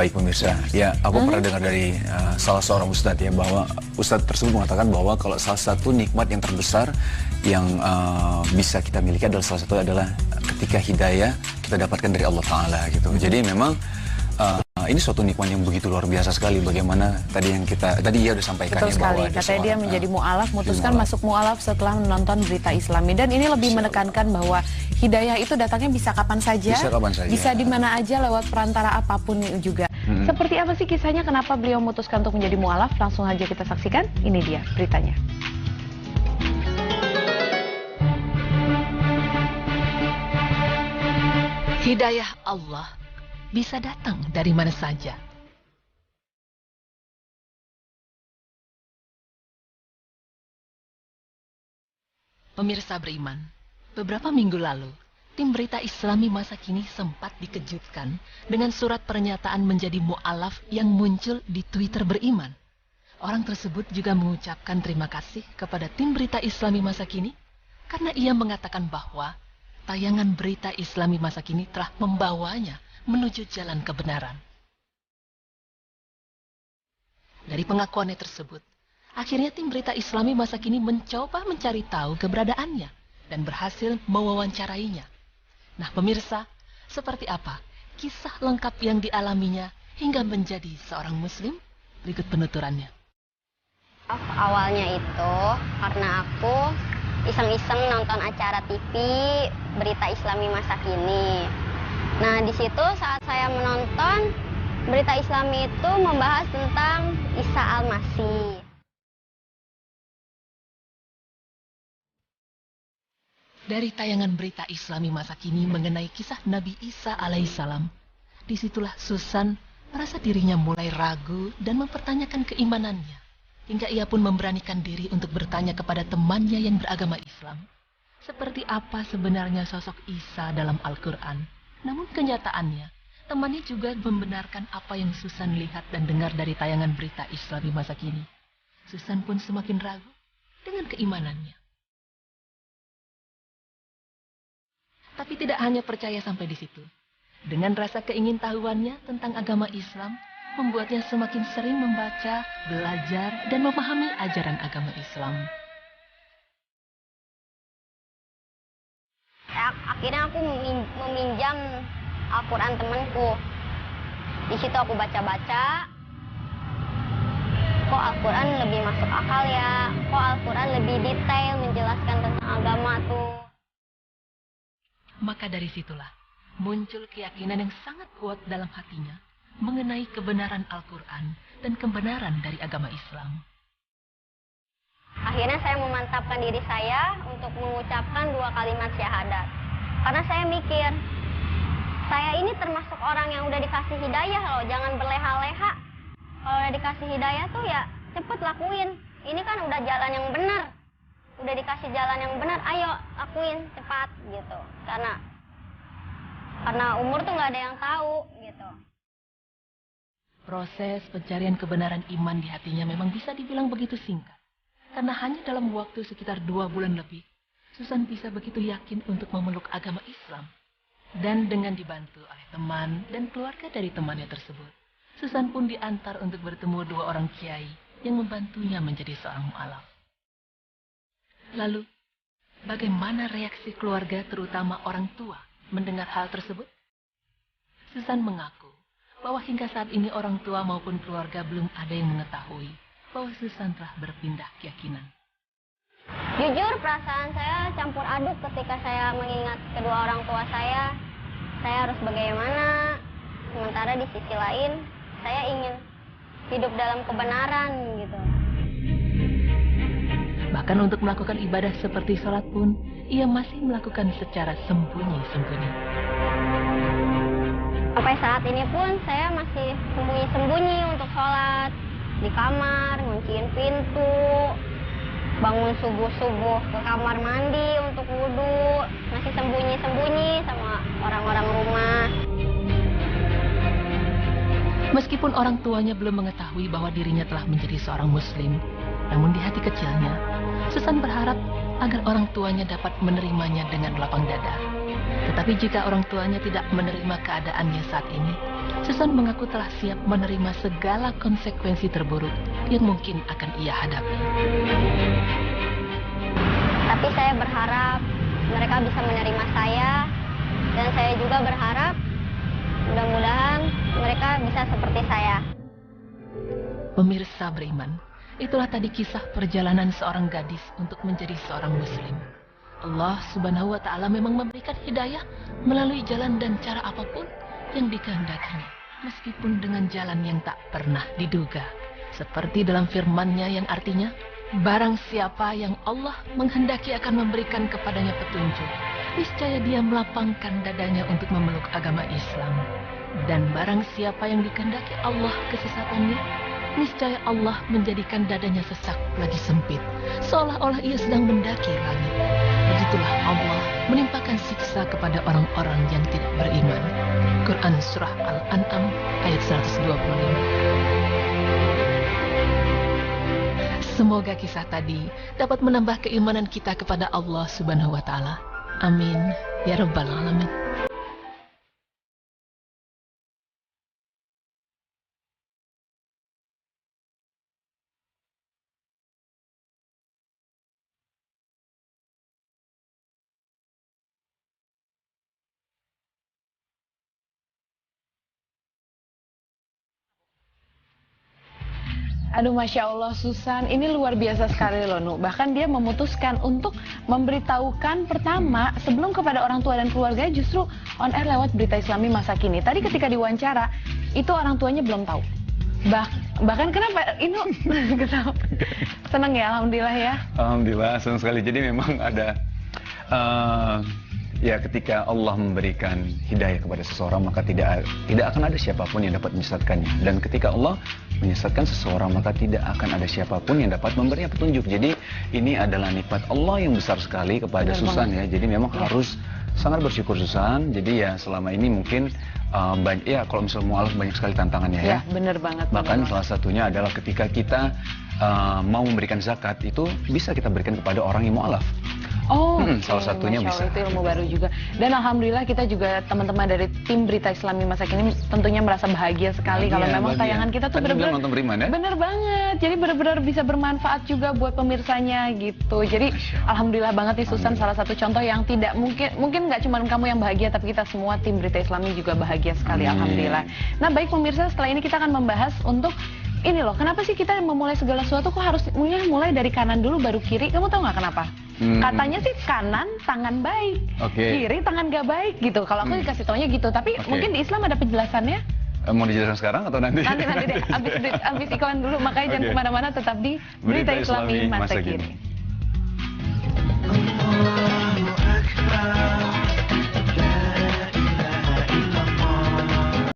Baik pemirsa, ya aku pernah dengar dari salah seorang ustadz ya, bahwa ustadz tersebut mengatakan bahwa kalau salah satu nikmat yang terbesar yang bisa kita miliki adalah salah satu adalah ketika hidayah kita dapatkan dari Allah Ta'ala gitu. Jadi memang ini suatu nikmat yang begitu luar biasa sekali. Bagaimana tadi ia udah sampaikan. Betul sekali, katanya dia menjadi mu'alaf, memutuskan masuk mu'alaf setelah menonton berita Islami. Dan ini lebih menekankan bahwa hidayah itu datangnya bisa kapan saja, bisa di mana aja, lewat perantara apapun juga. Seperti apa sih kisahnya, kenapa beliau memutuskan untuk menjadi mu'alaf? Langsung aja kita saksikan, ini dia beritanya. Hidayah Allah bisa datang dari mana saja. Pemirsa beriman, beberapa minggu lalu, tim berita Islami masa kini sempat dikejutkan dengan surat pernyataan menjadi mu'alaf yang muncul di Twitter beriman. Orang tersebut juga mengucapkan terima kasih kepada tim berita Islami masa kini karena ia mengatakan bahwa tayangan berita Islami masa kini telah membawanya menuju jalan kebenaran. Dari pengakuannya tersebut, akhirnya tim berita Islami masa kini mencoba mencari tahu keberadaannya dan berhasil mewawancarainya. Nah pemirsa, seperti apa kisah lengkap yang dialaminya hingga menjadi seorang muslim? Berikut penuturannya. Awalnya itu karena aku iseng-iseng nonton acara TV berita Islami masa kini. Nah, di situ saat saya menonton, berita Islami itu membahas tentang Isa Al-Masih. Dari tayangan berita Islami masa kini mengenai kisah Nabi Isa alaihissalam, disitulah Susan merasa dirinya mulai ragu dan mempertanyakan keimanannya, hingga ia pun memberanikan diri untuk bertanya kepada temannya yang beragama Islam, seperti apa sebenarnya sosok Isa dalam Al-Quran. Namun kenyataannya, temannya juga membenarkan apa yang Susan lihat dan dengar dari tayangan berita Islami masa kini. Susan pun semakin ragu dengan keimanannya. Tapi tidak hanya percaya sampai di situ. Dengan rasa keingintahuannya tentang agama Islam, membuatnya semakin sering membaca, belajar, dan memahami ajaran agama Islam. Akhirnya aku meminjam Al-Quran temanku. Di situ aku baca-baca, kok Al-Quran lebih masuk akal ya, kok Al-Quran lebih detail menjelaskan tentang agama tuh. Maka dari situlah muncul keyakinan yang sangat kuat dalam hatinya mengenai kebenaran Al-Quran dan kebenaran dari agama Islam. Akhirnya saya memantapkan diri saya untuk mengucapkan 2 kalimat syahadat. Karena saya mikir, saya ini termasuk orang yang udah dikasih hidayah loh, jangan berleha-leha. Kalau udah dikasih hidayah tuh ya cepet lakuin. Ini kan udah jalan yang benar. Udah dikasih jalan yang benar, ayo lakuin cepat gitu. Karena umur tuh nggak ada yang tahu gitu. Proses pencarian kebenaran iman di hatinya memang bisa dibilang begitu singkat. Karena hanya dalam waktu sekitar 2 bulan lebih, Susan bisa begitu yakin untuk memeluk agama Islam. Dan dengan dibantu oleh teman dan keluarga dari temannya tersebut, Susan pun diantar untuk bertemu 2 orang kiai yang membantunya menjadi seorang mu'alaf. Lalu, bagaimana reaksi keluarga terutama orang tua mendengar hal tersebut? Susan mengaku bahwa hingga saat ini orang tua maupun keluarga belum ada yang mengetahui bahwa Susan telah berpindah keyakinan. Jujur perasaan saya campur aduk ketika saya mengingat kedua orang tua saya. Saya harus bagaimana, sementara di sisi lain saya ingin hidup dalam kebenaran gitu. Bahkan untuk melakukan ibadah seperti sholat pun, ia masih melakukan secara sembunyi-sembunyi. Sampai saat ini pun saya masih sembunyi-sembunyi untuk sholat. Di kamar, ngunciin pintu, bangun subuh-subuh ke kamar mandi untuk wudhu, masih sembunyi-sembunyi sama orang-orang rumah. Meskipun orang tuanya belum mengetahui bahwa dirinya telah menjadi seorang muslim, namun di hati kecilnya, Susan berharap agar orang tuanya dapat menerimanya dengan lapang dada. Tetapi jika orang tuanya tidak menerima keadaannya saat ini, Susan mengaku telah siap menerima segala konsekuensi terburuk yang mungkin akan ia hadapi. Tapi saya berharap mereka bisa menerima saya, dan saya juga berharap mudah-mudahan mereka bisa seperti saya. Pemirsa beriman, itulah tadi kisah perjalanan seorang gadis untuk menjadi seorang muslim. Allah Subhanahu wa Ta'ala memang memberikan hidayah melalui jalan dan cara apapun yang dikehendakinya, meskipun dengan jalan yang tak pernah diduga. Seperti dalam firman-Nya yang artinya, barang siapa yang Allah menghendaki akan memberikan kepadanya petunjuk, niscaya dia melapangkan dadanya untuk memeluk agama Islam. Dan barang siapa yang dikehendaki Allah kesesatannya, niscaya Allah menjadikan dadanya sesak lagi sempit, seolah-olah ia sedang mendaki langit. Begitulah Allah menimpakan siksa kepada orang-orang yang tidak beriman. Quran Surah Al-An'am ayat 125. Semoga kisah tadi dapat menambah keimanan kita kepada Allah Subhanahu wa Ta'ala. Amin ya Rabbal Alamin. Aduh, Masya Allah, Susan, ini luar biasa sekali loh, Nu. Bahkan dia memutuskan untuk memberitahukan pertama, sebelum kepada orang tua dan keluarga, justru on air lewat Berita Islami Masa Kini. Tadi ketika diwawancara, itu orang tuanya belum tahu. Bahkan kenapa, ini senang ya, Alhamdulillah ya? Alhamdulillah, senang sekali. Jadi memang ada, ya ketika Allah memberikan hidayah kepada seseorang, maka tidak akan ada siapapun yang dapat menyesatkannya. Dan ketika Allah menyesatkan seseorang, maka tidak akan ada siapapun yang dapat memberinya petunjuk. Jadi ini adalah nikmat Allah yang besar sekali kepada Susan ya. Jadi memang harus sangat bersyukur Susan. Jadi ya selama ini mungkin banyak, ya kalau misalnya mu'alaf banyak sekali tantangannya ya. Bener banget. Bahkan salah satunya adalah ketika kita mau memberikan zakat, itu bisa kita berikan kepada orang yang mu'alaf. Salah satunya bisa. Itu ilmu baru juga. Dan alhamdulillah kita juga teman-teman dari tim Berita Islami Masa Kini tentunya merasa bahagia sekali kalau memang tayangan kita tuh benar-benar nonton beriman ya? Bener banget. Jadi benar-benar bisa bermanfaat juga buat pemirsanya gitu. Jadi alhamdulillah banget nih Susan, salah satu contoh yang tidak mungkin nggak cuma kamu yang bahagia, tapi kita semua tim Berita Islami juga bahagia sekali. Alhamdulillah. Nah baik pemirsa, setelah ini kita akan membahas untuk ini loh, kenapa sih kita memulai segala sesuatu kok harus mulai dari kanan dulu baru kiri? Kamu tahu nggak kenapa? Katanya sih kanan tangan baik, kiri tangan gak baik gitu. Kalau aku dikasih taunya gitu, tapi mungkin di Islam ada penjelasannya. Mau dijelaskan sekarang atau nanti? Nanti deh, abis iklan dulu. Makanya jangan kemana-mana, tetap di Berita Islami Masa Kini.